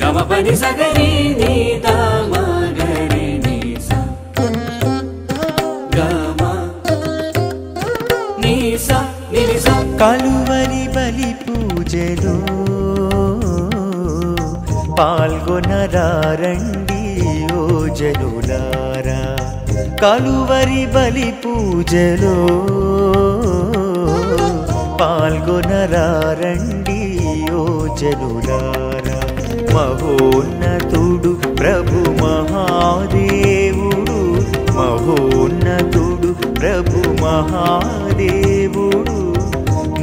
గమ పని సగరి నీ దామ గరి నీ సా గమ నీ సా నీ సా. కలువరి బలి పూజలో పాల్గొనరారండి ఓ జనులారా. కలువరి బలి పూజలో పాల్గొనరారండి ఓ జనులారా. మహోన్నతుడు ప్రభు మహాదేవుడు, మహోన్నతుడు ప్రభు మహాదేవుడు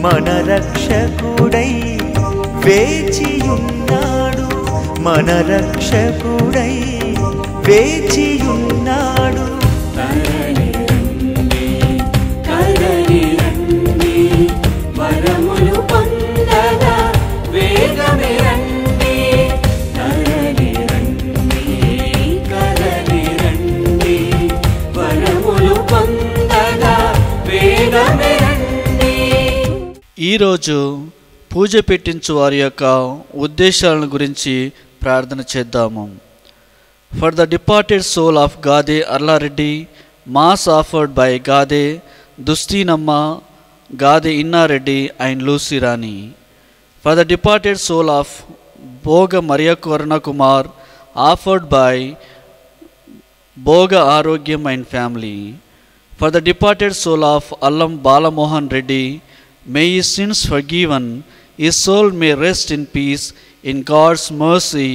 మన రక్షకుడై వేచియున్నాడు, మన రక్షకుడై వేచియున్నాడు. వరములు పొందగా వేగమే రండి, కదలి రండి, కదలి రండి. వరములు పొందగా వేగమే రండి. ఈరోజు పూజ పెట్టించు వారి యొక్క ఉద్దేశాలను గురించి ప్రార్థన చేద్దాము. For the departed soul of Gade Arlareddy, mass offered by Gade Dustinamma, Gade Innareddy and Lucy Rani. For the departed soul of Bhoga Mariyakaruna Kumar, offered by Bhoga Arogyam and family. For the departed soul of Allam Balamohan Reddy, may his sins forgiven, his soul may rest in peace in God's mercy.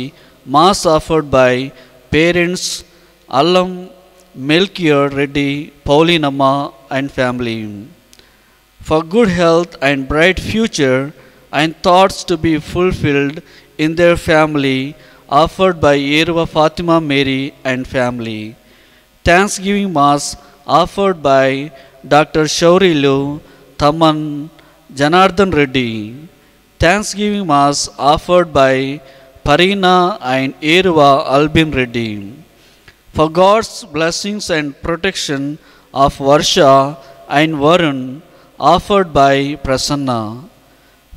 Mass offered by parents Allam Melchior Reddy, Paulinamma and family. For good health and bright future and thoughts to be fulfilled in their family, offered by Yerva Fatima Mary and family. Thanksgiving Mass offered by Dr. Shaurilu Thaman Janardhan Reddy. Thanksgiving Mass offered by Parina and Yerva Albin Reddy. For God's blessings and protection of Varsha and Varun, offered by Prasanna.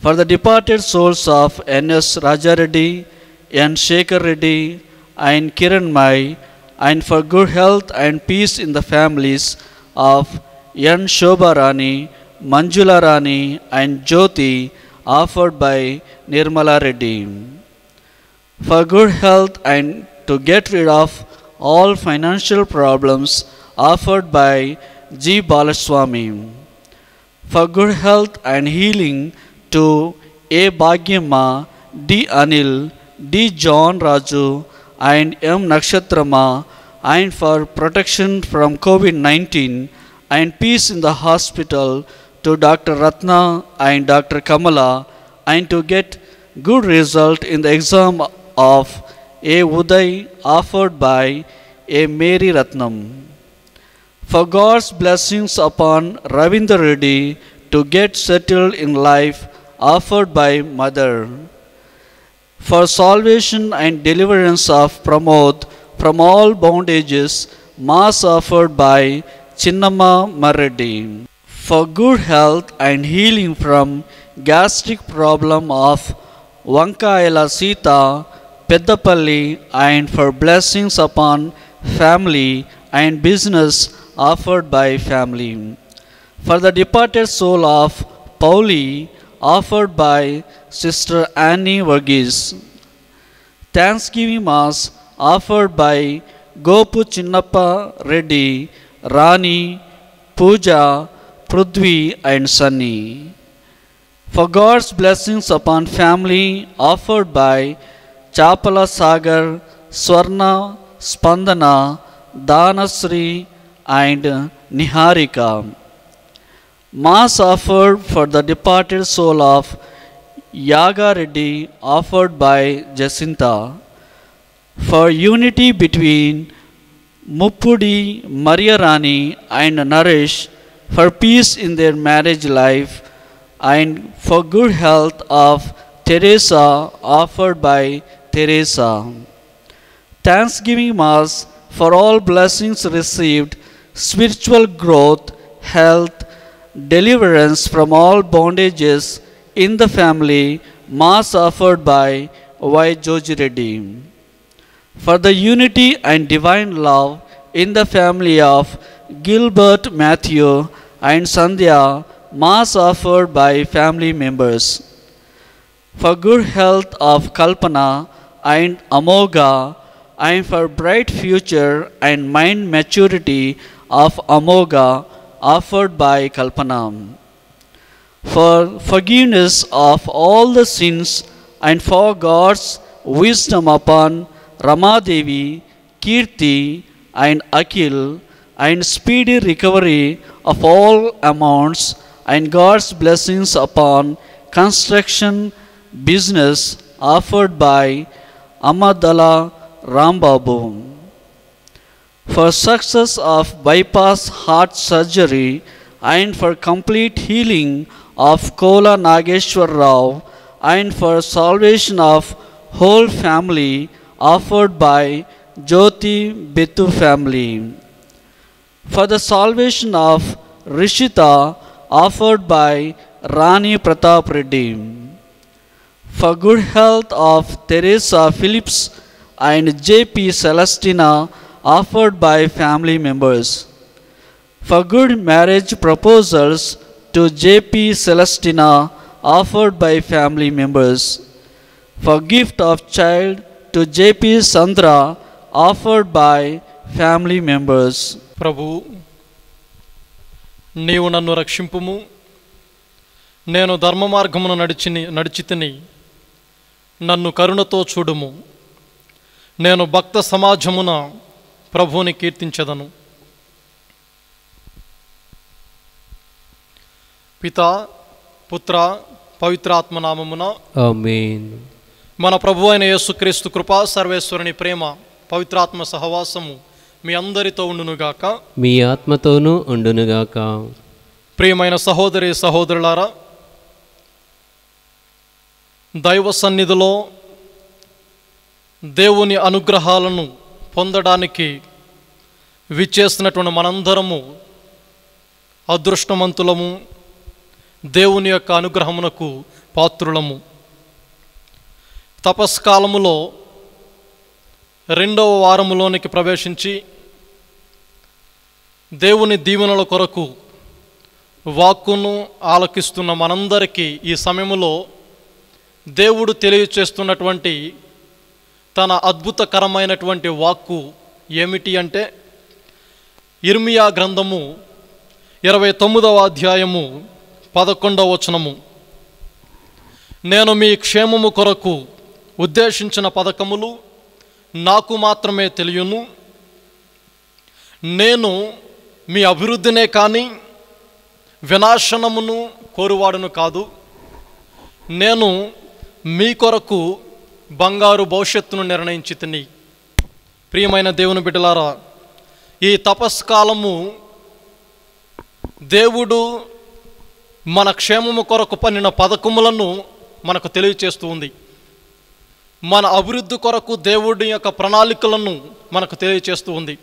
For the departed souls of N.S. Raja Reddy, N. Shekhar Reddy and Kiran Mai, and for good health and peace in the families of N. Shobha Rani, Manjula Rani and Jyoti, offered by Nirmala Reddy. For good health and to get rid of all financial problems, offered by G. Balaswamy. For good health and healing to A. Bhagyamma, D. Anil, D. John Raju and M. Nakshatrama, and for protection from COVID-19 and peace in the hospital to Dr. Ratna and Dr. Kamala, and to get good result in the exam of A. Uday, offered by A. Mary Ratnam. For God's blessings upon Ravindra Reddy to get settled in life, offered by Mother. For salvation and deliverance of Pramod from all bondages, Mass offered by Chinnamma Mareddy. For good health and healing from gastric problem of Vankayala Sita, Peddapalli, and for blessings upon family and business, offered by family. For the departed soul of Pauli, offered by Sister Annie Varghese. Thanksgiving Mass offered by Gopu Chinnappa Reddy, Rani, Pooja, Prudvi and Sunny. For God's blessings upon family, offered by Chapala Sagar, Swarna, Spandana, Dhanasri and Niharika. Mass offered for the departed soul of Yaga Reddy, offered by Jacinta. For unity between Muppudi, Maria Rani and Naresh, for peace in their marriage life, and for good health of Teresa, offered by Teresa. Thanksgiving Mass for all blessings received, spiritual growth, health, deliverance from all bondages in the family, Mass offered by Y. Joji Reddy. For the unity and divine love in the family of Gilbert Matthew and Sandhya, Mass offered by family members. For good health of Kalpana and Amoga, and for bright future and mind maturity of Amoga, offered by Kalpana. For forgiveness of all the sins and for God's wisdom upon Ramadevi, Kirti and Akhil, and speedy recovery of all amounts, and God's blessings upon construction business, offered by Amadala Rambabu. For success of bypass heart surgery and for complete healing of Kola Nageshwar Rao, and for salvation of whole family, offered by Jyoti Bettu family. For the salvation of Rishita, offered by Rani Pratap Reddy. For good health of Teresa Phillips and J.P. Celestina, offered by family members. For good marriage proposals to J.P. Celestina, offered by family members. For gift of child to J.P. Sandra, offered by family members. ప్రభు, నీవు నన్ను రక్షింపుము. నేను ధర్మ మార్గమును నడిచితిని, నన్ను కరుణతో చూడుము. నేను భక్త సమాజమున ప్రభువుని కీర్తించెదను. పితా, పుత్ర, పవిత్రాత్మ నామమున ఆమేన్. మన ప్రభు అయిన యేసుక్రీస్తు కృప, సర్వేశ్వరుని ప్రేమ, పవిత్రాత్మ సహవాసము మీ అందరితో ఉండునుగాక. మీ ఆత్మతోనూ ఉండునుగాక. ప్రియమైన సహోదరి సహోదరులారా, దైవ సన్నిధిలో దేవుని అనుగ్రహాలను పొందడానికి విచ్చేసినటువంటి మనందరము అదృష్టవంతులము, దేవుని యొక్క అనుగ్రహమునకు పాత్రులము. తపస్కాలములో 2వ వారములోనికి ప్రవేశించి దేవుని దీవెనల కొరకు వాక్కును ఆలకిస్తున్న మనందరికీ ఈ సమయములో దేవుడు తెలియచేస్తున్నటువంటి తన అద్భుతకరమైనటువంటి వాక్కు ఏమిటి అంటే, ఇర్మియా గ్రంథము 29వ అధ్యాయము 11వ వచనము. నేను మీ క్షేమము కొరకు ఉద్దేశించిన పథకములు నాకు మాత్రమే తెలియను. నేను మీ అభివృద్ధినే కానీ వినాశనమును కోరువాడును కాదు. నేను మీ కొరకు బంగారు భవిష్యత్తును నిర్ణయించితిని. ప్రియమైన దేవుని బిడ్డలారా, ఈ తపస్కాలము దేవుడు మన క్షేమము కొరకు పన్నిన పథకములను మనకు తెలియచేస్తూ ఉంది. మన అభివృద్ధి కొరకు దేవుడి యొక్క ప్రణాళికలను మనకు తెలియచేస్తూ ఉంది.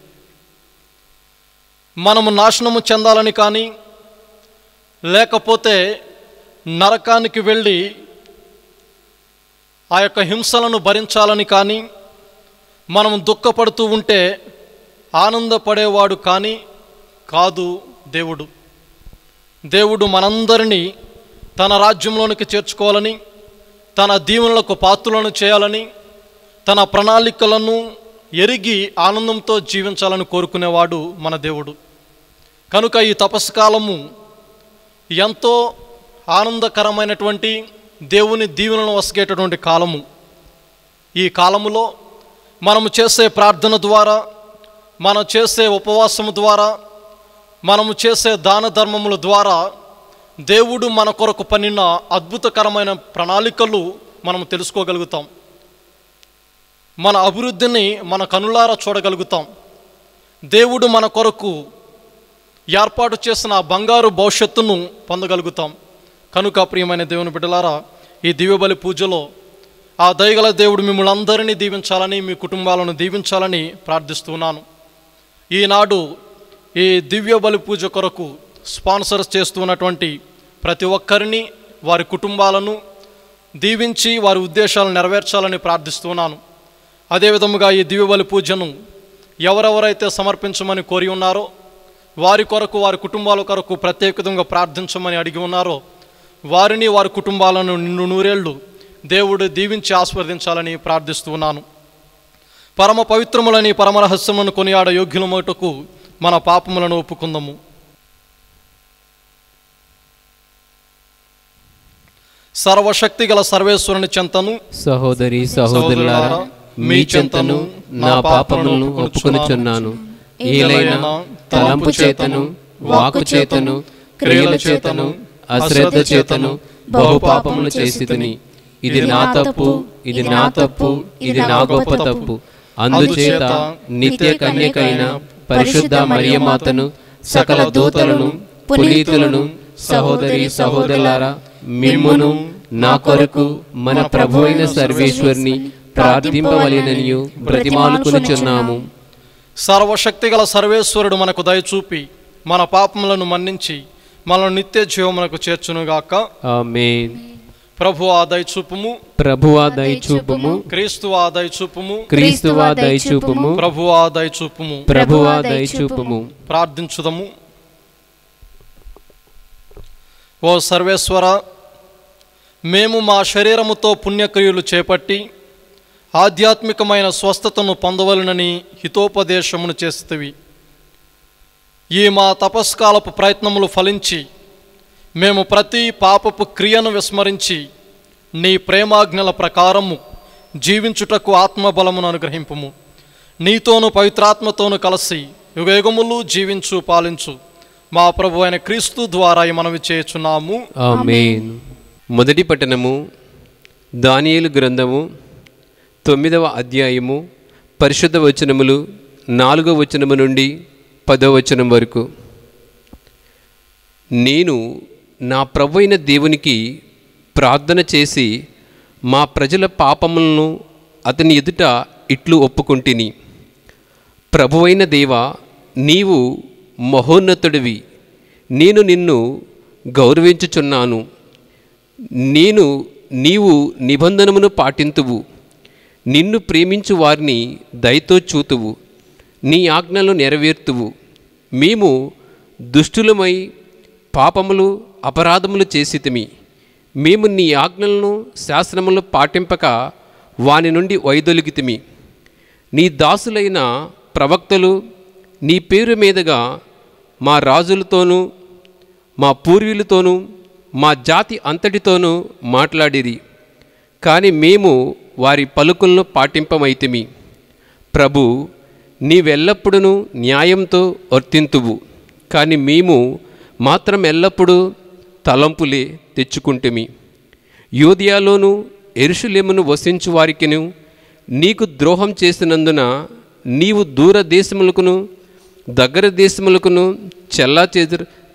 మనము నాశనము చెందాలని కానీ, లేకపోతే నరకానికి వెళ్ళి ఆ యొక్క హింసలను భరించాలని కానీ, మనం దుఃఖపడుతూ ఉంటే ఆనందపడేవాడు కానీ కాదు దేవుడు. దేవుడు మనందరినీ తన రాజ్యంలోనికి చేర్చుకోవాలని, తన దీవెనలకు పాత్రులను చేయాలని, తన ప్రణాళికలను ఎరిగి ఆనందంతో జీవించాలని కోరుకునేవాడు మన దేవుడు. కనుక ఈ తపస్కాలము ఎంతో ఆనందకరమైనటువంటి దేవుని దీవెనలను వసగేటటువంటి కాలము. ఈ కాలములో మనము చేసే ప్రార్థన ద్వారా, మనం చేసే ఉపవాసము ద్వారా, మనము చేసే దాన ధర్మముల ద్వారా దేవుడు మన కొరకు పన్నిన అద్భుతకరమైన ప్రణాళికలు మనం తెలుసుకోగలుగుతాం. మన అభివృద్ధిని మన కనులారా చూడగలుగుతాం. దేవుడు మన కొరకు ఏర్పాటు చేసిన బంగారు భవిష్యత్తును పొందగలుగుతాం. కనుక ప్రియమైన దేవుని బిడ్డలారా, ఈ దివ్యబలి పూజలో ఆ దయగల దేవుడు మిమ్మల్ని అందరినీ దీవించాలని, మీ కుటుంబాలను దీవించాలని ప్రార్థిస్తున్నాను. ఈనాడు ఈ దివ్య బలి పూజ కొరకు స్పాన్సర్స్ చేస్తున్నటువంటి ప్రతి ఒక్కరిని, వారి కుటుంబాలను దీవించి వారి ఉద్దేశాలను నెరవేర్చాలని ప్రార్థిస్తున్నాను. అదేవిధముగా ఈ దివ్యబలి పూజను ఎవరెవరైతే సమర్పించమని కోరి ఉన్నారో వారి కొరకు, వారి కుటుంబాల కొరకు ప్రత్యేకంగా ప్రార్థించమని అడిగి ఉన్నారో వారిని, వారి కుటుంబాలను నిన్ను నూరేళ్లు దేవుడు దీవించి ఆశీర్వదించాలని ప్రార్థిస్తున్నాను. పరమ పవిత్రములని పరమరహస్యములను కొనియాడ యోగ్యులమోటకు మన పాపములను ఒప్పుకుందాము. సర్వశక్తి గల సర్వేశ్వరుని చెంతను సహోదరి సహోదరులారా, మీ చెంతను నా పాపములను ఒప్పుకొనుచున్నాను. ఏలైనా తలంపు చేతను, వాక్కు చేతను, క్రియల చేతను, అశ్రద్ధ చేతను బహుపాపములు చేసితిని. ఇది నా తప్పు, ఇది నా తప్పు, ఇది నా గొప్ప తప్పు. అందుచేత నిత్య కన్యకైన పరిశుద్ధ మరియమాతను, సకల దూతలను, పునీతులను, సహోదరి సహోదరులారా, మిమ్మును నా కొరకు మన ప్రభువైన సర్వేశ్వరుని ప్రార్థింపవలెననియు బ్రతిమాలుకొనుచున్నాము. సర్వశక్తి గల సర్వేశ్వరుడు మనకు దయచూపి మన పాపములను మన్నించి మనల్ని నిత్య జీవమునకు చేర్చునుగాక. ఆమేన్. ప్రభువా దయచూపుము, ప్రభువా దయచూపుము, క్రీస్తువా దయచూపుము, క్రీస్తువా దయచూపుము, ప్రభువా దయచూపుము. ప్రభువా దయచూపుము. ప్రార్థించుదము. ఓ సర్వేశ్వర, మేము మా శరీరముతో పుణ్యక్రియలు చేపట్టి ఆధ్యాత్మికమైన స్వస్థతను పొందవలనని హితోపదేశమును చేస్తవి. ఈ మా తపస్కాలపు ప్రయత్నములు ఫలించి మేము ప్రతి పాపపు క్రియను విస్మరించి నీ ప్రేమాజ్ఞల ప్రకారము జీవించుటకు ఆత్మబలమును అనుగ్రహింపుము. నీతోను పవిత్రాత్మతోను కలిసి యుగయుగములు జీవించు పాలించు మా ప్రభు అయిన క్రీస్తు ద్వారా మనవి చేయుచున్నాము. ఆమేన్. మొదటి పట్టణము దానియేలు గ్రంథము 9వ అధ్యాయము పరిశుద్ధ వచనములు 4వ వచనము నుండి 10వ వచనం వరకు. నేను నా ప్రభువైన దేవునికి ప్రార్థన చేసి మా ప్రజల పాపములను అతని ఎదుట ఇట్లు ఒప్పుకొంటిని. ప్రభువైన దేవా, నీవు మహోన్నతుడివి, నేను నిన్ను గౌరవించుచున్నాను. నీవు నిబంధనమును పాటింతువు, నిన్ను ప్రేమించు వారిని దయతో చూతువు, నీ ఆజ్ఞలు నెరవేర్తువు. మేము దుష్టులమై పాపములు అపరాధములు చేసితిమి. మేము నీ ఆజ్ఞలను శాసనములు పాటింపక వాని నుండి వైదొలిగితిమి. నీ దాసులైన ప్రవక్తలు నీ పేరు మీదుగా మా రాజులతోనూ మా పూర్వీకులతోనూ మా జాతి అంతటితోనూ మాట్లాడిరి. కానీ మేము వారి పలుకులను పాటింపమైతిమి. ప్రభు, నీవెల్లప్పుడూ న్యాయంతో వర్తింతువు, కానీ మేము మాత్రం ఎల్లప్పుడూ తలంపులే తెచ్చుకుంటుమి. యూదయలోను యెరూషలేమును వసించు వారికిను నీకు ద్రోహం చేసినందున నీవు దూర దేశములకును దగ్గర దేశములకును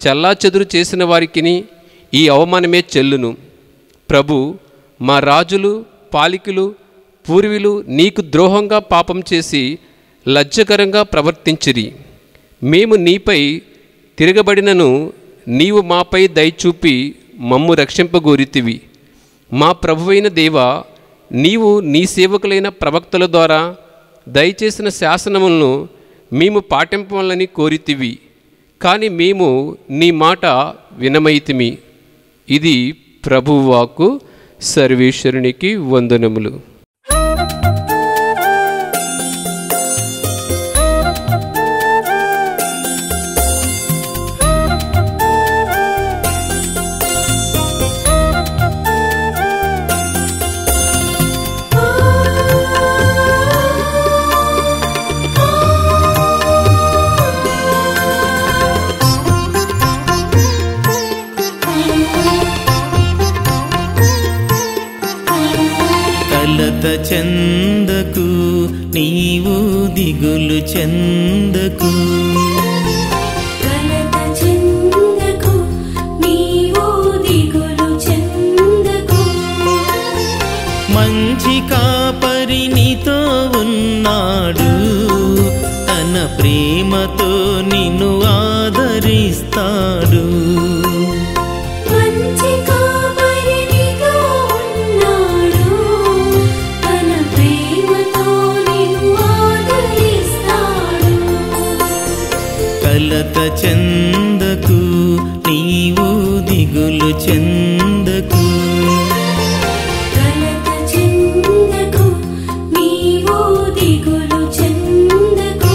చెల్లాచెదురు చేసిన వారికిని ఈ అవమానమే చెల్లును. ప్రభు, మా రాజులు, పాలికులు, పూర్వీకులు నీకు ద్రోహంగా పాపం చేసి లజ్జకరంగా ప్రవర్తించిరి. మేము నీపై తిరగబడినను నీవు మాపై దయచూపి మమ్ము రక్షింపగోరితివి. మా ప్రభువైన దేవా, నీవు నీ సేవకులైన ప్రవక్తల ద్వారా దయచేసిన శాసనములను మేము పాటింపవాలని కోరితివి. కానీ మేము నీ మాట వినమైతిమి. ఇది ప్రభువాకు. సర్వేశ్వరునికి వందనములు. కలత చెందకు, నీవు దిగులు చెందకు. కలత చెందకు, నీవు దిగులు చెందకు. మంచి కాపరి నీతో ఉన్నాడు, తన ప్రేమతో నిన్ను ఆదరిస్తాడు. మంచి కాపరి నీతో ఉన్నాడు, కలత చెందకు నీవు దిగులు చెందకు కలత చెందకు నీవు దిగులు చెందకు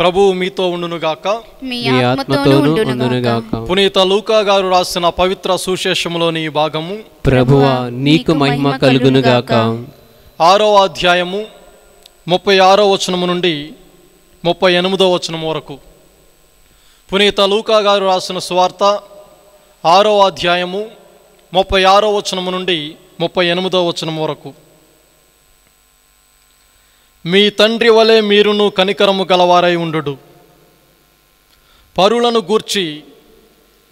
ప్రభువు మీతో ఉండునుగాక. మీ మీ ఆత్మతోనూ ఉండునుగాక. పునీత లూకా గారు రాసిన పవిత్ర సువిశేషములోని ఈ భాగము ప్రభువా నీకు మహిమ కలుగునుగాక. 6వ అధ్యాయము 36వ వచనము నుండి 38వ వచనం వరకు. పునీత లూకా గారు రాసిన సువార్త 6వ అధ్యాయము 36వ వచనము నుండి 38వ వచనం వరకు. మీ తండ్రి వలె మీరును కనికరము గలవారై ఉండుడు. పరులను గూర్చి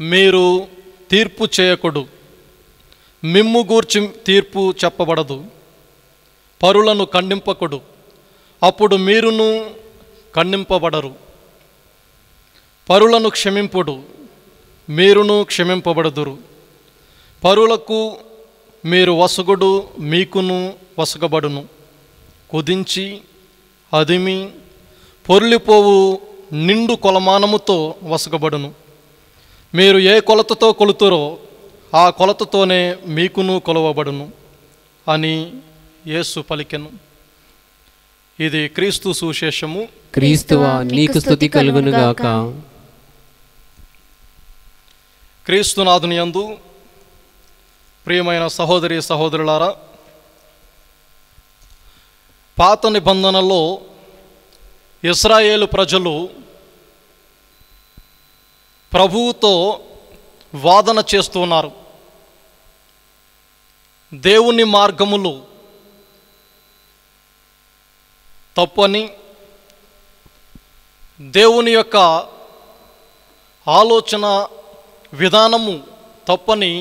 మీరు తీర్పు చేయకుడు, మిమ్ము గూర్చి తీర్పు చెప్పబడదు. పరులను ఖండింపకుడు, అప్పుడు మీరును ఖండింపబడరు. పరులను క్షమింపుడు, మీరును క్షమింపబడదురు. పరులకు మీరు వసగుడు, మీకును వసగబడును. కుదించి అదిమి పొర్లిపోవు నిండు కొలమానముతో వసగబడును. మీరు ఏ కొలతతో కొలుతురో ఆ కొలతతోనే మీకును కొలవబడును అని యేసు పలికెను. ఇది క్రీస్తు సువిశేషము. క్రీస్తువా నీకు స్తుతి కలుగునుగాక. క్రీస్తునాథుని యందు ప్రియమైన సహోదరి సహోదరులారా, పాత నిబంధనలో ఇశ్రాయేలు ప్రజలు ప్రభువుతో వాదన చేస్తున్నారు. దేవుని మార్గములు తప్పని, దేవుని యొక్క ఆలోచన విధానము తప్పని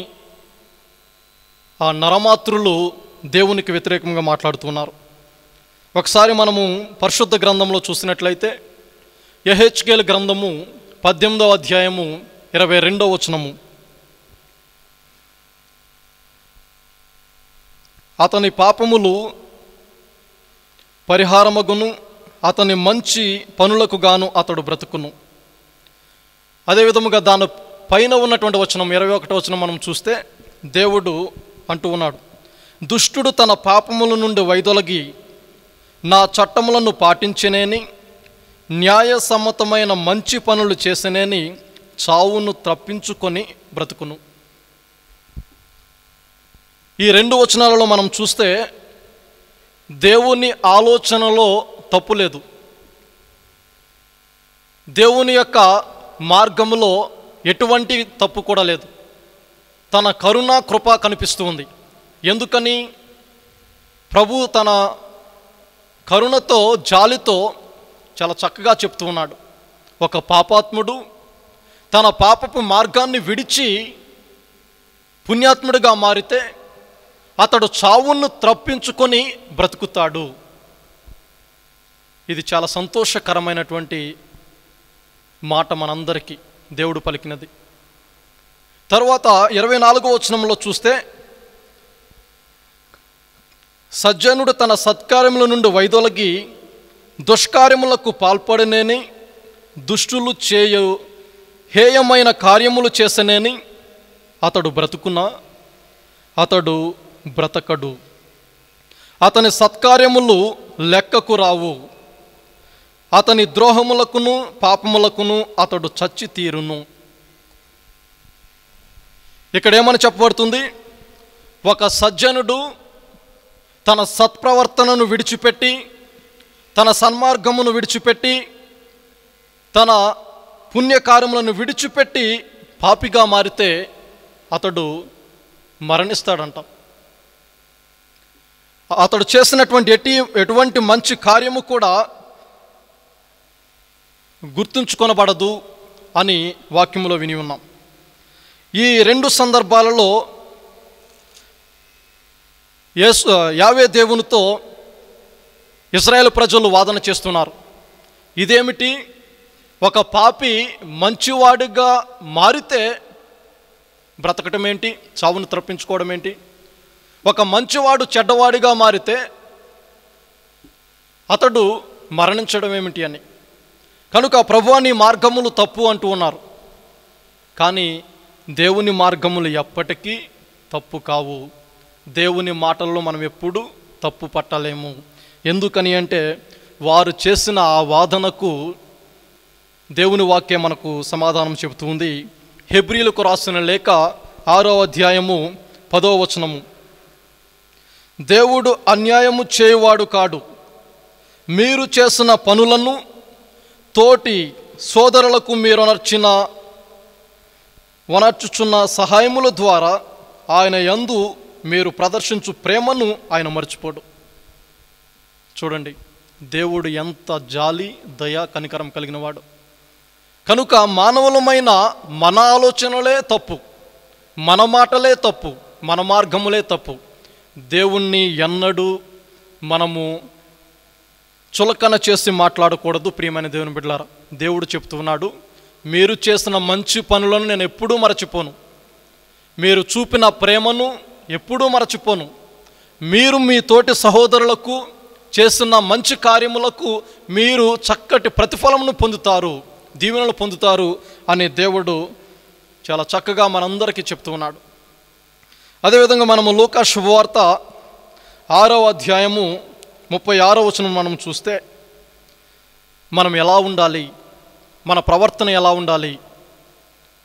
ఆ నరమాతృలు దేవునికి వ్యతిరేకంగా మాట్లాడుతున్నారు. ఒకసారి మనము పరిశుద్ధ గ్రంథంలో చూసినట్లయితే యెహెజ్కేలు గ్రంథము 18వ అధ్యాయము 22వ వచనము. అతని పాపములు పరిహారమగును, అతని మంచి పనులకు గాను అతడు బ్రతుకును. అదేవిధముగా దాని పైన ఉన్నటువంటి వచనం 21వ వచనం మనం చూస్తే దేవుడు అంటూ ఉన్నాడు, దుష్టుడు తన పాపముల నుండి వైదొలగి నా చట్టములను పాటించినేని, న్యాయసమ్మతమైన మంచి పనులు చేసినేని చావును తప్పించుకొని బ్రతుకును. ఈ 2 వచనాలలో మనం చూస్తే దేవుని ఆలోచనలో తప్పు లేదు. దేవుని యొక్క మార్గములో ఎటువంటి తప్పు కూడా లేదు. తన కరుణ కృప కనిపిస్తూ ఉంది. ఎందుకని? ప్రభు తన కరుణతో జాలితో చాలా చక్కగా చెప్తూ ఉన్నాడు. ఒక పాపాత్ముడు తన పాపపు మార్గాన్ని విడిచి పుణ్యాత్ముడిగా మారితే అతడు చావును తప్పించుకొని బ్రతుకుతాడు. ఇది చాలా సంతోషకరమైనటువంటి మాట మనందరికీ దేవుడు పలికినది. తర్వాత 24వ వచనంలో చూస్తే సజ్జనుడు తన సత్కార్యముల నుండి వైదొలగి దుష్కార్యములకు పాల్పడనేని, దుష్టులు చేయు హేయమైన కార్యములు చేసనేని అతడు బ్రతుకునా, అతడు బ్రతకడు. అతని సత్కార్యములు లెక్కకు రావు. అతని ద్రోహములకును పాపములకును అతడు చచ్చి తీరును. ఇక్కడ ఏమని చెప్పబడుతుంది? ఒక సజ్జనుడు తన సత్ప్రవర్తనను విడిచిపెట్టి, తన సన్మార్గమును విడిచిపెట్టి, తన పుణ్యకార్యములను విడిచిపెట్టి పాపిగా మారితే అతడు మరణిస్తాడంట. అతడు చేసినటువంటి ఎటువంటి మంచి కార్యము కూడా గుర్తుంచుకొనబడదు అని వాక్యములో విని ఉన్నాం. ఈ 2 సందర్భాలలో యావే దేవునితో ఇశ్రాయేలు ప్రజలు వాదన చేస్తున్నారు. ఇదేమిటి? ఒక పాపి మంచివాడిగా మారితే బ్రతకటం ఏంటి? చావును తప్పించుకోవడం ఏంటి? ఒక మంచివాడు చెడ్డవాడిగా మారితే అతడు మరణించడం ఏమిటి అని. కనుక ప్రభువా నీ మార్గములు తప్పు అంటూ ఉన్నారు. కానీ దేవుని మార్గములు ఎప్పటికీ తప్పు కావు. దేవుని మాటల్లో మనం ఎప్పుడూ తప్పు పట్టలేము. ఎందుకని అంటే వారు చేసిన ఆ వాదనకు దేవుని వాక్యం మనకు సమాధానం చెబుతుంది. హెబ్రీలకు రాసిన లేఖ 6వ అధ్యాయము 10వ వచనము, దేవుడు అన్యాయము చేయువాడు కాడు, మీరు చేసిన పనులను తోటి సోదరులకు మీరు వనర్చుచున్న సహాయముల ద్వారా ఆయన యందు మీరు ప్రదర్శించు ప్రేమను ఆయన మర్చిపోడు. చూడండి, దేవుడు ఎంత జాలి, దయ, కనికరం కలిగిన వాడు. కనుక మానవులమైన మన ఆలోచనలే తప్పు, మన మాటలే తప్పు, మన మార్గములే తప్పు. దేవుణ్ణి ఎన్నడూ మనము చులకన చేసి మాట్లాడకూడదు. ప్రియమైన దేవుని బిడ్డలారా, దేవుడు చెప్తున్నాడు, మీరు చేసిన మంచి పనులను నేను ఎప్పుడూ మరచిపోను, మీరు చూపిన ప్రేమను ఎప్పుడూ మరచిపోను, మీరు మీ తోటి సహోదరులకు చేసిన మంచి కార్యములకు మీరు చక్కటి ప్రతిఫలమును పొందుతారు, దీవెనలు పొందుతారు అని దేవుడు చాలా చక్కగా మనందరికీ చెప్తూ ఉన్నాడు. అదేవిధంగా మనము లూకా శుభవార్త 6వ అధ్యాయము 36వ వచనం మనం చూస్తే మనం ఎలా ఉండాలి, మన ప్రవర్తన ఎలా ఉండాలి,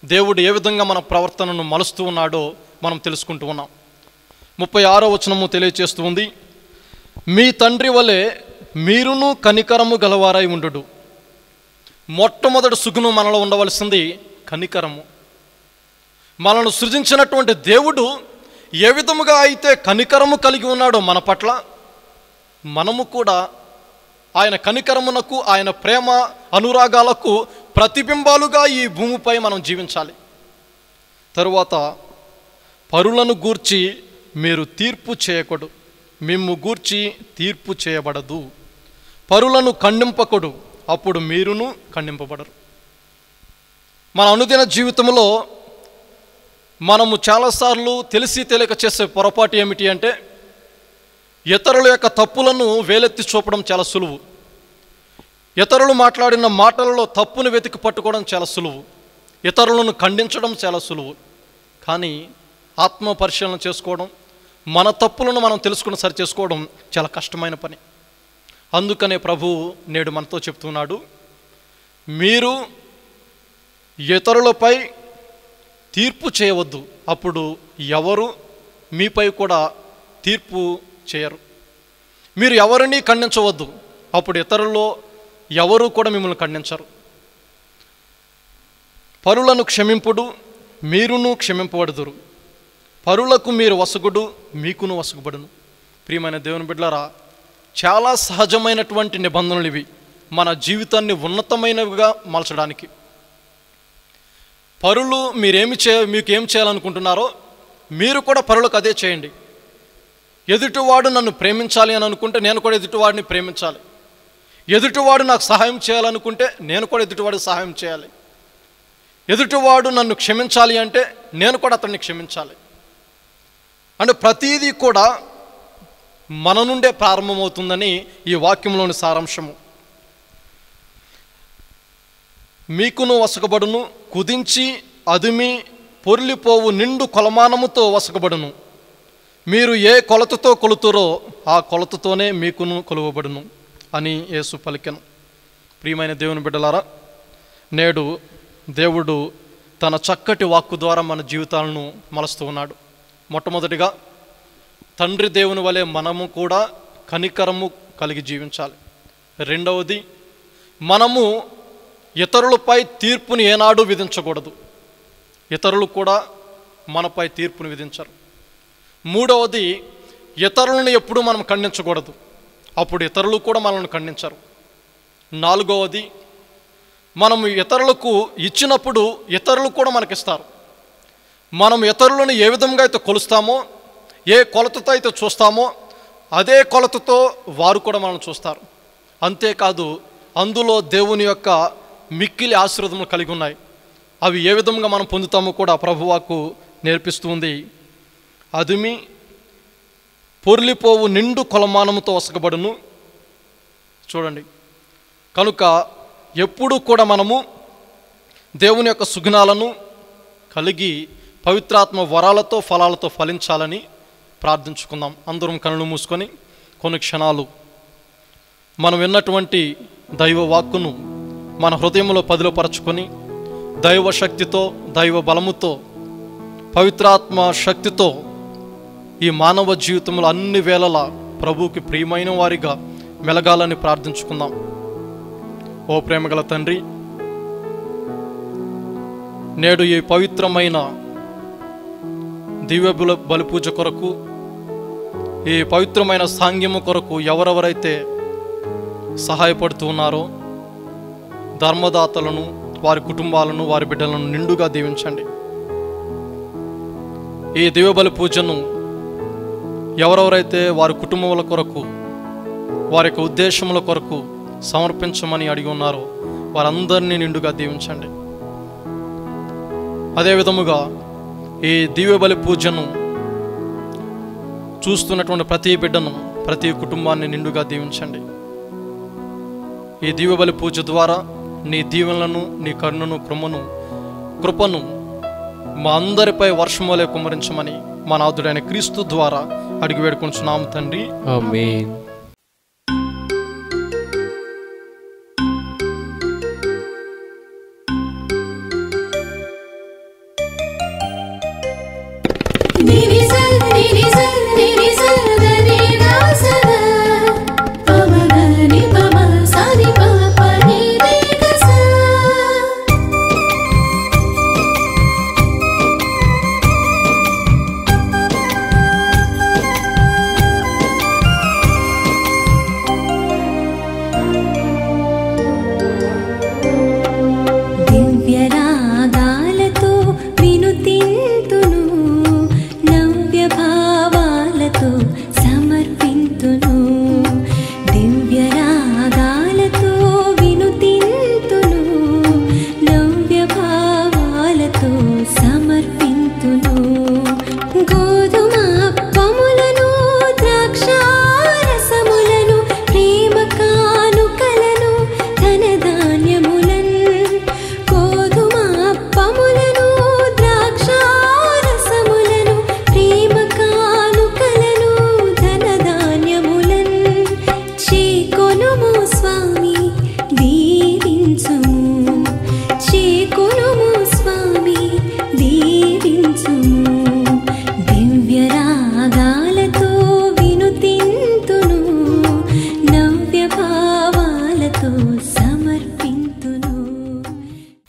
దేవుడు ఏ విధంగా మన ప్రవర్తనను మలుస్తూ ఉన్నాడో మనం తెలుసుకుంటూ ఉన్నాం. 36వ వచనము తెలియచేస్తూ ఉంది, మీ తండ్రి వలె మీరును కనికరము గలవారై ఉండుడు. మొట్టమొదటి సుగుణం మనలో ఉండవలసింది కనికరము. మనను సృజించినటువంటి దేవుడు ఏ విధముగా అయితే కనికరము కలిగి ఉన్నాడో మన పట్ల, మనము కూడా ఆయన కనికరమునకు, ఆయన ప్రేమ అనురాగాలకు ప్రతిబింబాలుగా ఈ భూమిపై మనం జీవించాలి. తరువాత పరులను గూర్చి మీరు తీర్పు చేయకూడదు, మిమ్ము గూర్చి తీర్పు చేయబడదు. పరులను ఖండింపకూడదు, అప్పుడు మీరును ఖండింపబడరు. మన అనుదిన జీవితంలో మనము చాలాసార్లు తెలిసి తెలియక చేసే పొరపాటు ఏమిటి అంటే, ఇతరుల యొక్క తప్పులను వేలెత్తి చూపడం చాలా సులువు, ఇతరులు మాట్లాడిన మాటలలో తప్పును వెతికి పట్టుకోవడం చాలా సులువు, ఇతరులను ఖండించడం చాలా సులువు. కానీ ఆత్మ పరిశీలన చేసుకోవడం, మన తప్పులను మనం తెలుసుకుని సరి చేసుకోవడం చాలా కష్టమైన పని. అందుకనే ప్రభువు నేడు మనతో చెప్తున్నాడు, మీరు ఇతరులపై తీర్పు చేయవద్దు, అప్పుడు ఎవరు మీపై కూడా తీర్పు చేయరు. మీరు ఎవరిని ఖండించవద్దు, అప్పుడు ఇతరుల్లో ఎవరు కూడా మిమ్మల్ని ఖండించరు. పరులను క్షమింపుడు, మీరును క్షమింపబడుదురు. పరులకు మీరు వసగుడు, మీకును వసగుబడును. ప్రియమైన దేవుని బిడ్డలారా, చాలా సహజమైనటువంటి నిబంధనలు ఇవి మన జీవితాన్ని ఉన్నతమైనవిగా మలచడానికి. పరులు మీకు ఏం చేయాలనుకుంటున్నారో మీరు కూడా పరులకు అదే చేయండి. ఎదుటివాడు నన్ను ప్రేమించాలి అని అనుకుంటే నేను కూడా ఎదుటివాడిని ప్రేమించాలి. ఎదుటివాడు నాకు సహాయం చేయాలనుకుంటే నేను కూడా ఎదుటివాడికి సహాయం చేయాలి. ఎదుటివాడు నన్ను క్షమించాలి అంటే నేను కూడా అతన్ని క్షమించాలి. అంటే ప్రతీదీ కూడా మన నుండే ప్రారంభమవుతుందని ఈ వాక్యంలోని సారాంశము. మీకును వసకబడును, కుదించి అదుమి పొర్లిపోవు నిండు కొలమానముతో వసకబడును. మీరు ఏ కొలతతో కొలుతురో ఆ కొలతతోనే మీకును కొలువబడును అని యేసు పలికెను. ప్రియమైన దేవుని బిడ్డలారా, నేడు దేవుడు తన చక్కటి వాక్కు ద్వారా మన జీవితాలను మలుస్తూ ఉన్నాడు. మొట్టమొదటిగా తండ్రి దేవుని వలె మనము కూడా కనికరము కలిగి జీవించాలి. రెండవది, మనము ఇతరులపై తీర్పుని ఏనాడు విధించకూడదు, ఇతరులు కూడా మనపై తీర్పుని విధించరు. మూడవది, ఇతరులను ఎప్పుడూ మనం ఖండించకూడదు, అప్పుడు ఇతరులు కూడా మనల్ని ఖండించరు. నాలుగవది, మనము ఇతరులకు ఇచ్చినప్పుడు ఇతరులు కూడా మనకిస్తారు. మనం ఇతరులను ఏ విధంగా అయితే కొలుస్తామో, ఏ కొలతతో అయితే చూస్తామో అదే కొలతతో వారు కూడా మనల్ని చూస్తారు. అంతేకాదు, అందులో దేవుని యొక్క మిక్కిలి ఆశీర్వాదములు కలిగి ఉన్నాయి. అవి ఏ విధంగా మనం పొందుతామో కూడా ప్రభువాకు నేర్పిస్తుంది. అదుమి పొర్లిపోవు నిండు కొలమానముతో వసకబడును. చూడండి, కనుక ఎప్పుడూ కూడా మనము దేవుని యొక్క సుగుణాలను కలిగి పవిత్రాత్మ వరాలతో ఫలాలతో ఫలించాలని ప్రార్థించుకుందాం. అందరం కళ్ళు మూసుకొని కొన్ని క్షణాలు మనం విన్నటువంటి దైవ వాక్కును మన హృదయంలో పదిలపరచుకొని దైవ శక్తితో, దైవ బలముతో, పవిత్రాత్మ శక్తితో ఈ మానవ జీవితంలో అన్ని వేళలా ప్రభువుకి ప్రియమైన వారిగా మెలగాలని ప్రార్థించుకుందాం. ఓ ప్రేమగల తండ్రి, నేడు ఈ పవిత్రమైన దివ్య బలిపూజ కొరకు, ఈ పవిత్రమైన సాంగ్యము కొరకు ఎవరెవరైతే సహాయపడుతూ ఉన్నారో ధర్మదాతలను, వారి కుటుంబాలను, వారి బిడ్డలను నిండుగా దీవించండి. ఈ దివ్య బలిపూజను ఎవరెవరైతే వారి కుటుంబముల కొరకు, వారి యొక్క ఉద్దేశముల కొరకు సమర్పించమని అడిగి ఉన్నారో వారందరినీ నిండుగా దీవించండి. అదే విధముగా ఈ దివ్య బలి పూజను చూస్తున్నటువంటి ప్రతి బిడ్డను, ప్రతి కుటుంబాన్ని నిండుగా దీవించండి. ఈ దివ్య బలి పూజ ద్వారా నీ దీవెనలను, నీ కరుణను, కృపను మా అందరిపై వర్షములే కుమ్మరించమని మా నాథుడైన క్రీస్తు ద్వారా అడిగి వేడుకుంటున్నాము తండ్రి. ఆమేన్.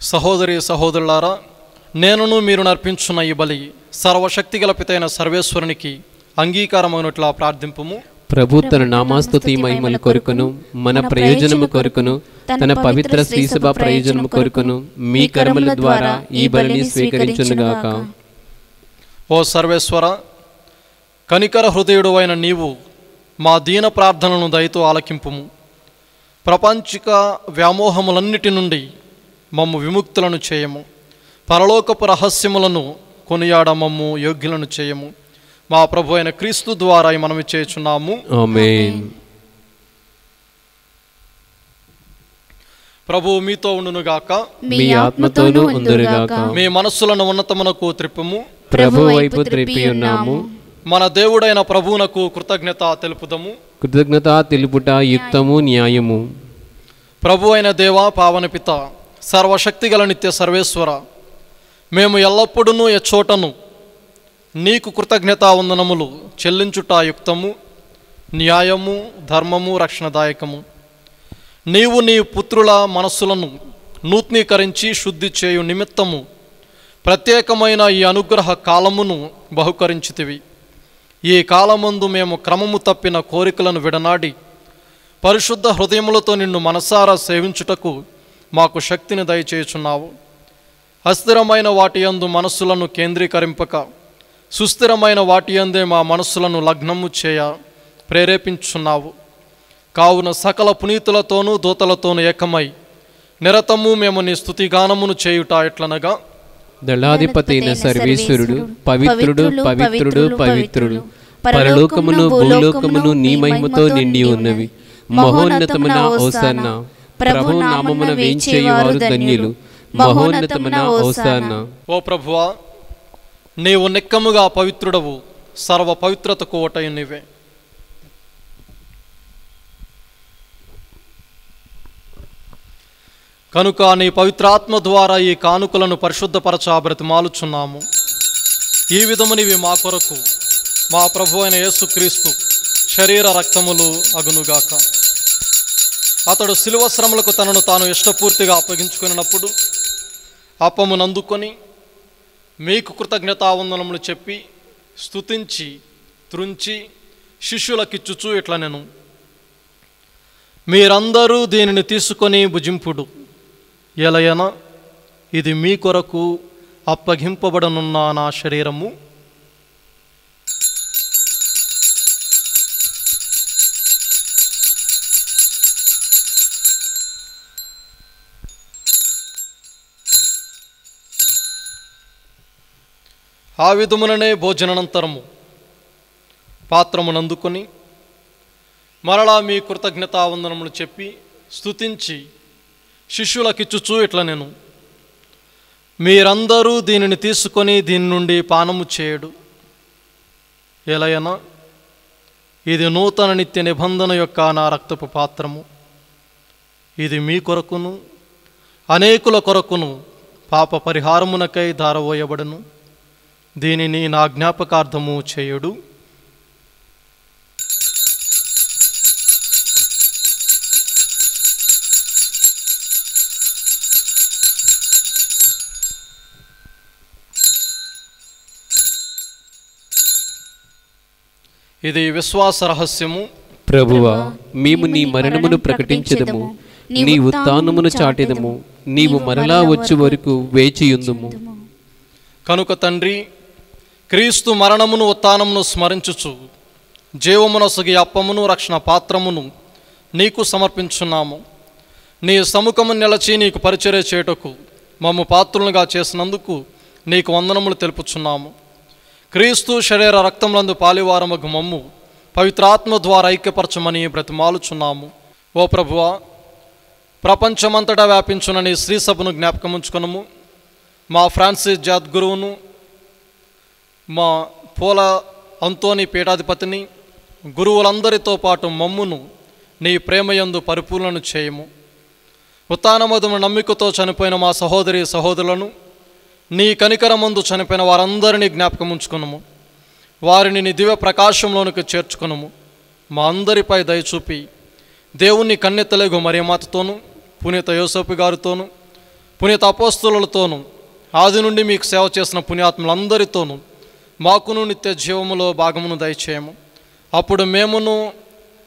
సహోదరి సహోదరులారా, నేనును మీరు నర్పించున్న ఈ బలి సర్వశక్తిగల పితైన సర్వేశ్వరునికి అంగీకారమైనట్లా ప్రార్థింపుము. ప్రభు తన నామాస్తుతి మహిమల కొరకును, మన ప్రయోజనము కొరకును, తన పవిత్ర శ్రీసభ ప్రయోజనము కొరకును మీ కర్మల ద్వారా ఈ బలిని స్వీకరించునుగాక. ఓ సర్వేశ్వర, కనికర హృదయుడు అయిన నీవు మా దీన ప్రార్థనలను దయతో ఆలకింపుము. ప్రపంచిక వ్యామోహములన్నిటి నుండి మమ్ము విముక్తులను చేయము. పరలోకపు రహస్యములను కొనియాడ మమ్ము యోగ్యులను చేయము. మా ప్రభు అయిన క్రీస్తు ద్వారా మనవి చేయుచున్నాము. ఆమేన్. ప్రభు మీతో ఉండునుగాక, మీ ఆత్మతోనూ ఉండునుగాక. మీ మనస్సులను ఉన్నతమునకు త్రిప్పుము. ప్రభు వైపు త్రిప్పి ఉన్నాము. మన దేవుడైన ప్రభువునకు కృతజ్ఞత తెలుపుదము. కృతజ్ఞత తెలుపుట యుక్తము, న్యాయము. ప్రభు అయిన దేవా, పావన పిత, సర్వశక్తిగల నిత్య సర్వేశ్వర, మేము ఎల్లప్పుడూ ఎచ్చోటను నీకు కృతజ్ఞతా వందనములు చెల్లించుట యుక్తము, న్యాయము, ధర్మము, రక్షణదాయకము. నీవు నీ పుత్రుల మనస్సులను నూతనీకరించి శుద్ధి చేయు నిమిత్తము ప్రత్యేకమైన ఈ అనుగ్రహ కాలమును బహుకరించితివి. ఈ కాలమందు మేము క్రమము తప్పిన కోరికలను విడనాడి పరిశుద్ధ హృదయములతో నిన్ను మనసారా సేవించుటకు మాకు శక్తిని దయచేయుచున్నావు. అస్థిరమైన వాటి యందు మనస్సులను కేంద్రీకరింపక సుస్థిరమైన వాటి యందే మా మనస్సులను లగ్నము చేయ ప్రేరేపించున్నావు. కావున సకల పునీతులతోనూ దూతలతోనూ ఏకమై నిరతము మేము నీ స్తుతిగానమును చేయుట ఎట్లనగా, దళాధిపతైన సర్వేశ్వరుడు పవిత్రుడు, పవిత్రుడు, పవిత్రుడు, పరలోకమును భూలోకమును నీ మహిమతో నిండి ఉన్నవి. మహోన్నతమున హోసన్నా, ప్రభు నామమున వేంచేయువారు ధన్యులు. మహోన్నతమున హోసానా. ఓ ప్రభువా, నీవు నిక్కముగా పవిత్రుడవు, సర్వ పవిత్రతకు ఓటయు నీవే. కనుక నీ పవిత్రాత్మ ద్వారా ఈ కానుకలను పరిశుద్ధపరచా బ్రతిమాలుచున్నాము. ఈ విధము నీవి మా కొరకు మా ప్రభు అయిన యేసుక్రీస్తు శరీర రక్తములు అగునుగాక. అతడు శిలువ శ్రమలకు తనను తాను ఇష్టపూర్తిగా అప్పగించుకున్నప్పుడు అప్పమునందుకొని మీకు కృతజ్ఞతావందనములు చెప్పి స్తుతించి త్రుంచి శిష్యులకిచ్చుచూ ఇట్లా నేను, మీరందరూ దీనిని తీసుకొని భుజింపుడు, ఎలయన ఇది మీ కొరకు అప్పగింపబడనున్న నా శరీరము. ఆ విధముననే భోజనానంతరము పాత్రమునందుకొని మరలా మీ కృతజ్ఞతావందనములు చెప్పి స్తుతించి శిష్యులకిచ్చుచూ ఇట్లా నేను, మీరందరూ దీనిని తీసుకొని దీని నుండి పానము చేయుడు, ఎలయన ఇది నూతన నిత్య నిబంధన యొక్క నా రక్తపు పాత్రము. ఇది మీ కొరకును అనేకుల కొరకును పాప పరిహారమునకై ధారవోయబడను. దీనిని నా జ్ఞాపకార్థము చేయుడు. ఇది విశ్వాస రహస్యము. ప్రభువా, మేము నీ మరణమును ప్రకటించెదము, నీ ఉత్థానమును చాటెదము, నీవు మరలా వచ్చే వరకు వేచియుందుము. కనుక తండ్రి, క్రీస్తు మరణమును ఉత్థానమును స్మరించుచు జీవమునొసగి అప్పమును రక్షణ పాత్రమును నీకు సమర్పించున్నాము. నీ సముఖము నిలచి నీకు పరిచర్య చేయుటకు మమ్ము పాత్రులుగా చేసినందుకు నీకు వందనములు తెలుపుచున్నాము. క్రీస్తు శరీర రక్తములందు పాలివారమగు మమ్ము పవిత్రాత్మ ద్వారా ఐక్యపరచమని బ్రతిమాలుచున్నాము. ఓ ప్రభువా, ప్రపంచమంతటా వ్యాపించున్న నీ శ్రీ సభను జ్ఞాపకముంచుకొనుము. మా ఫ్రాన్సిస్ జగద్గురువును, మా పోల అంతోని పీఠాధిపతిని, గురువులందరితో పాటు మమ్మును నీ ప్రేమయందు పరిపూర్ణను చేయము. ఉత్థానమదుము నమ్మికతో చనిపోయిన మా సహోదరి సహోదరులను, నీ కనికరమందు చనిపోయిన వారందరినీ జ్ఞాపకముంచుకునుము. వారిని నీ దివ్య ప్రకాశంలోనికి చేర్చుకునుము. మా అందరిపై దయచూపి దేవుణ్ణి కన్నెత్తలేగు మరియమాతతోనూ, పునీత యోసేపు గారితోనూ, పునీత అపోస్తలులతోనూ, ఆది నుండి మీకు సేవ చేసిన పుణ్యాత్ములందరితోనూ మాకును నిత్య జీవములో భాగమును దయచేయము. అప్పుడు మేమును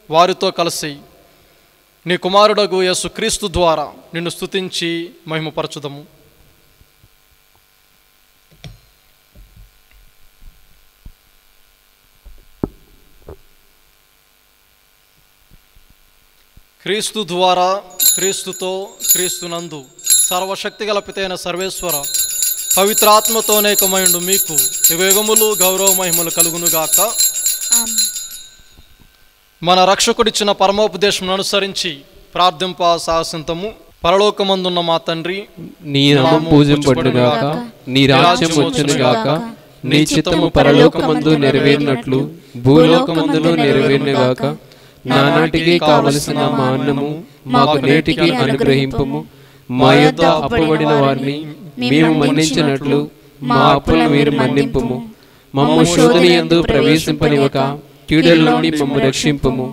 వారితో కలిసి నీ కుమారుడగు యేసుక్రీస్తు ద్వారా నిన్ను స్తుతించి మహిమపరచుదము. క్రీస్తు ద్వారా, క్రీస్తుతో, క్రీస్తునందు సర్వశక్తిగల పితైన సర్వేశ్వర పవిత్రాత్మతోనేకమైండు మీకు యుగములు గౌరవ మహిమలు కలుగునుగాక. మన రక్షకుడిచ్చిన పరమోపదేశం అనుసరించి ప్రార్థింప సాహసింతము. పరలోకమందున్న మా తండ్రి, నీ నామం పూజింపబడుగాక, నీ రాజ్యం వచ్చునుగాక, నీ చిత్తము పరలోకమందు నెరవేరినట్లు భూలోకమందులో నెరవేరునుగాక. నానాటికి కావలసిన మా అన్నము మాకు నేటికి అనుగ్రహింపము. మా యొద్ద అప్పుబడిన వారిని మేము మన్నించినట్లు మా అప్పులను మీరు మన్నింపుము. మమ్ము శోధన యందు ప్రవేశింపనివ్వక కీడుల నుండి మమ్ము రక్షింపుము.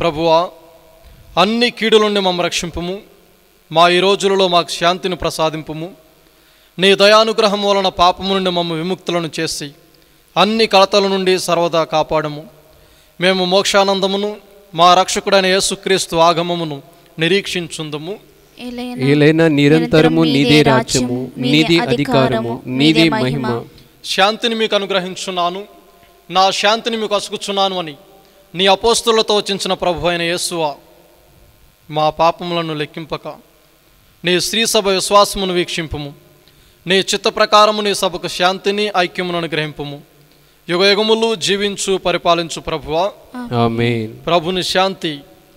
ప్రభువా, అన్ని కీడుల నుండి మమ్ము రక్షింపుము. మా ఈ రోజులలో మాకు శాంతిని ప్రసాదింపుము. నీ దయానుగ్రహం వలన పాపము నుండి మమ్ము విముక్తులను చేసి అన్ని కలతల నుండి సర్వదా కాపాడము. మేము మోక్షానందమును మా రక్షకుడైన యేసుక్రీస్తు ఆగమమును నిరీక్షించుందుము. ఏలైనా నిరంతరము నీదే రాజ్యము, నీదే అధికారము, నీదే మహిమ. శాంతిని మీకు అనుగ్రహించున్నాను, నా శాంతిని మీకు అసుకుచున్నాను అని నీ అపోస్తులతో వచించిన ప్రభు అయిన యేసువా, మా పాపములను లెక్కింపక నీ శ్రీ సభ విశ్వాసమును వీక్షింపుము. నీ చిత్త ప్రకారము నీ సభకు శాంతిని ఐక్యమును అనుగ్రహింపుము. యుగయుగములు జీవించు పరిపాలించు ప్రభువా, ఆమేన్. ప్రభుని శాంతి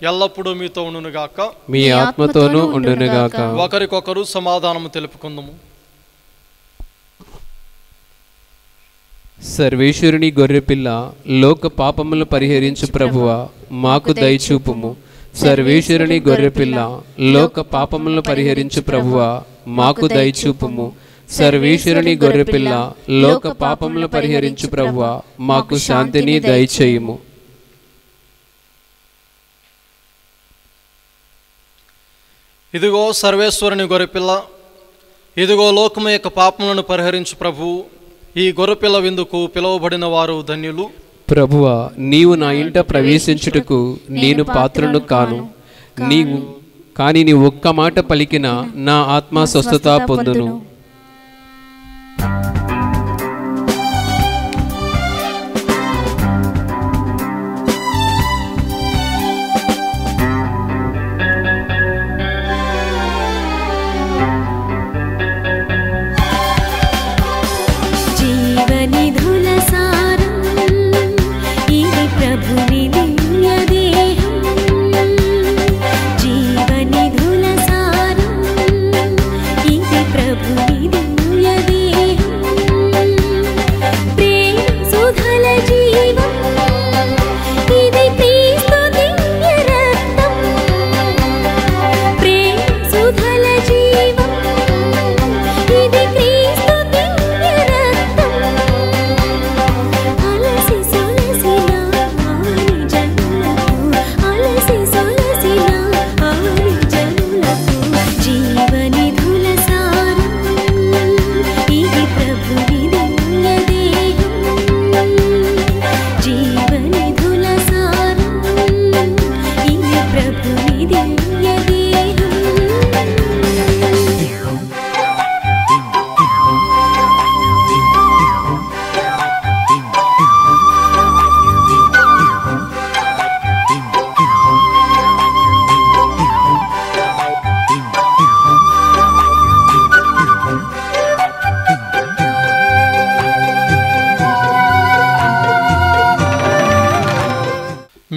ఎల్లప్పుడూ మీతో ఉండునుగాక. మీ ఆత్మతోనూ ఉండునుగాక. ఒకరికొకరు సమాధానము తెలుపుకుందాము. సర్వేశ్వరుని గొర్రెపిల్ల, లోక పాపములను పరిహరించు ప్రభువా, మాకు దయచూపుము. సర్వేశ్వరుని గొర్రెపిల్ల, లోక పాపములను పరిహరించు ప్రభువా, మాకు దయచూపుము. సర్వేశ్వరుని గొర్రెపిల్ల, లోక పాపములను పరిహరించు ప్రభువా, మాకు శాంతిని దయచేయుము. ఇదిగో సర్వేశ్వరుని గొర్రెపిల్ల, ఇదిగో లోకము యొక్క పాపములను పరిహరించు ప్రభువు. ఈ గొర్రెపిల్ల విందుకు పిలువబడిన వారు ధన్యులు. ప్రభువా, నీవు నా ఇంట ప్రవేశించుటకు నేను పాత్రను కాను. కానీ నీ ఒక్క మాట పలికిన నా ఆత్మ స్వస్థత పొందును.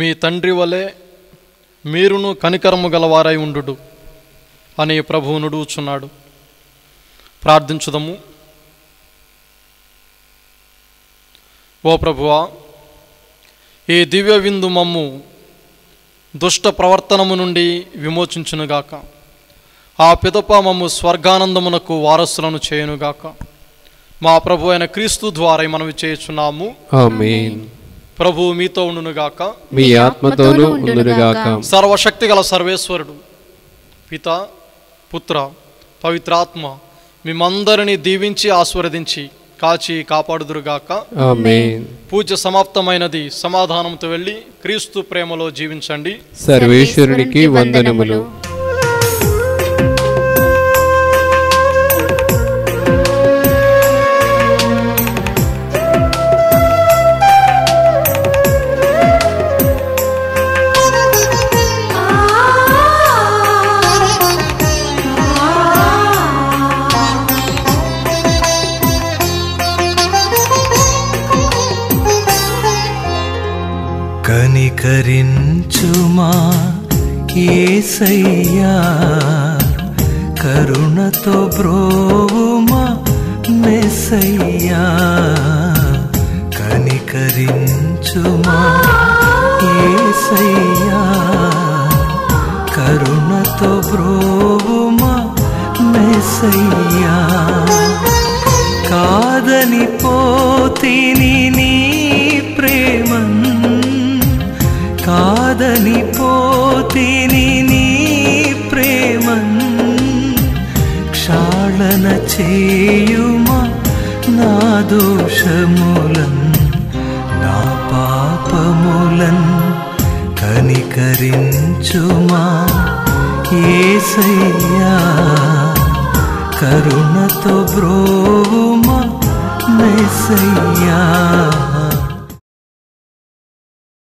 మీ తండ్రి వలె మీరును కనికరము గలవారై ఉండు అని ప్రభువు నుడుచున్నాడు. ప్రార్థించుదము. ఓ ప్రభువా, ఈ దివ్య విందు మమ్ము దుష్ట ప్రవర్తనము నుండి విమోచించునుగాక. ఆ పిదప మమ్ము స్వర్గానందమునకు వారసులను చేయునుగాక. మా ప్రభు అయిన క్రీస్తు ద్వారా మనవి చేయుచున్నాము. ఆమేన్. ప్రభువు మీతో ఉండునుగాక. మీ ఆత్మతోనూ ఉండునుగాక. సర్వశక్తి గల సర్వేశ్వరుడు పిత, పుత్ర, పవిత్రాత్మ మిమ్మందరినీ దీవించి ఆశీర్వదించి కాచి కాపాడుదురుగాక. ఆమేన్. పూజ సమాప్తమైనది. సమాధానంతో వెళ్ళి క్రీస్తు ప్రేమలో జీవించండి. సర్వేశ్వరునికి వందనములు. కనికరించుమా యేసయ్యా, కరుణతో బ్రోవుమా మెస్సయ్యా. కనికరించుమా యేసయ్యా, కరుణతో బ్రోవుమా మెస్సయ్యా. కాదని పోతిని నీ ప్రేమన్, కాదని పోతిని నీ ప్రేమన్. క్షాళన చేయుమా నా దోషములన్, నా పాపములన్. కనికరించుమా యేసయ్యా, కరుణతో బ్రోవుమా మెస్సయ్యా.